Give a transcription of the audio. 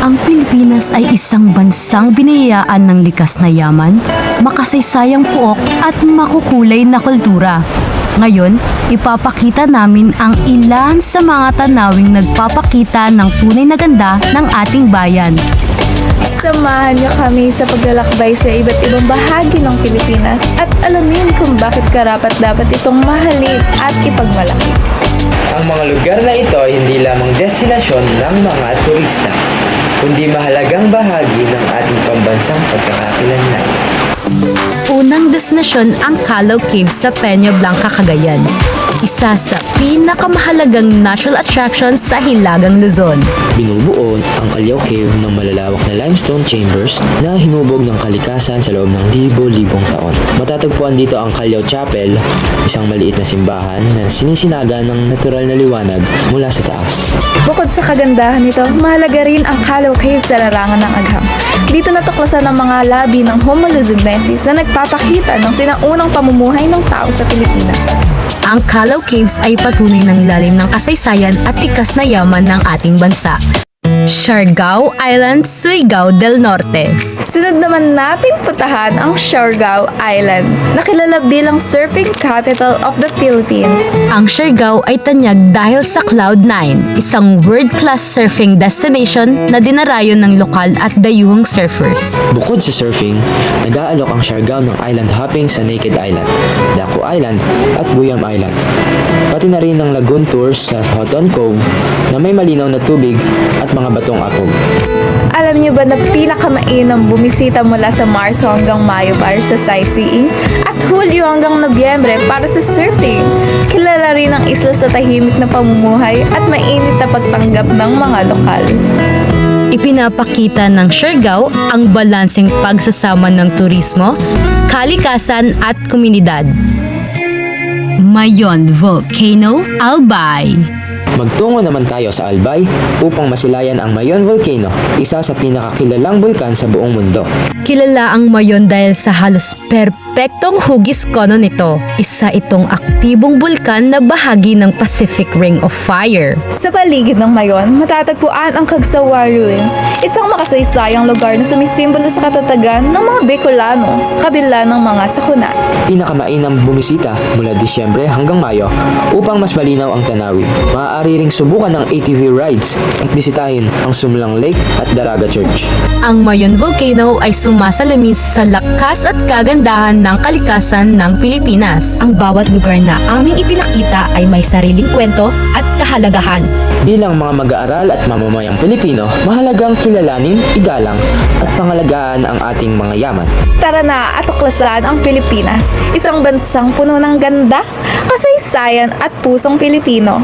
Ang Pilipinas ay isang bansang binayaan ng likas na yaman, makasaysayang puok at makukulay na kultura. Ngayon, ipapakita namin ang ilan sa mga tanawing nagpapakita ng tunay na ganda ng ating bayan. Samahan niyo kami sa paglalakbay sa iba't ibang bahagi ng Pilipinas at alamin kung bakit karapat-dapat itong mahalin at ipagmalaki. Ang mga lugar na ito ay hindi lamang destinasyon ng mga turista, kundi mahalagang bahagi ng ating pambansang pagkakakilanlan. Unang destinasyon ang Calao Caves sa Peña Blanca, Cagayan. Isa sa pinakamahalagang natural attraction sa Hilagang Luzon. Binubuo ang Calao Cave ng malalawak na limestone chambers na hinubog ng kalikasan sa loob ng libo-libong taon. Matatagpuan dito ang Calao Chapel, isang maliit na simbahan na sinisinaga ng natural na liwanag mula sa taas. Bukod sa kagandahan nito, mahalaga rin ang Calao Caves sa larangan ng agham. Dito natuklasan ang mga labi ng Homo luzonensis na nagpapakita ng sinaunang pamumuhay ng tao sa Pilipinas. Ang Calao Caves ay patunay ng lalim ng kasaysayan at likas na yaman ng ating bansa. Siargao Island, Surigao del Norte. Sunod naman nating putahan ang Siargao Island, na kilala bilang surfing capital of the Philippines. Ang Siargao ay tanyag dahil sa Cloud9, isang world-class surfing destination na dinarayo ng lokal at dayuhang surfers. Bukod sa surfing, nag-aalok ang Siargao ng island hopping sa Naked Island, Daco Island at Buyam Island. Pati na rin ng lagoon tours sa Houghton Cove na may malinaw na tubig at mga batong apog. Alam niyo ba na pinakamainam bumisita mula sa Marso hanggang Mayo para sa sightseeing at Hulyo hanggang Nobyembre para sa surfing? Kilala rin ang isla sa tahimik na pamumuhay at mainit na pagtanggap ng mga lokal. Ipinapakita ng Siargao ang balanseng pagsasama ng turismo, kalikasan at komunidad. Mayon Volcano, Albay. Magtungo naman tayo sa Albay upang masilayan ang Mayon Volcano, isa sa pinakakilalang bulkan sa buong mundo. Kilala ang Mayon dahil sa halos perpektong hugis kono nito. Isa itong aktibong bulkan na bahagi ng Pacific Ring of Fire. Sa paligid ng Mayon, matatagpuan ang Cagsawa Ruins, isang makasaysayang lugar na sumisimbolo sa katatagan ng mga Bicolanos, kabila ng mga sakuna. Pinakamainam bumisita mula Disyembre hanggang Mayo upang mas malinaw ang tanawin. Maaari ring subukan ng ATV rides at bisitahin ang Sumlang Lake at Daraga Church. Ang Mayon Volcano ay sumasalamin sa lakas at kagandahan ng kalikasan ng Pilipinas. Ang bawat lugar na aming ipinakita ay may sariling kwento at kahalagahan. Bilang mga mag-aaral at mamamayang Pilipino, mahalagang kilalanin, igalang at pangalagaan ang ating mga yaman. Tara na at tuklasan ang Pilipinas, isang bansang puno ng ganda, kasaysayan at pusong Pilipino.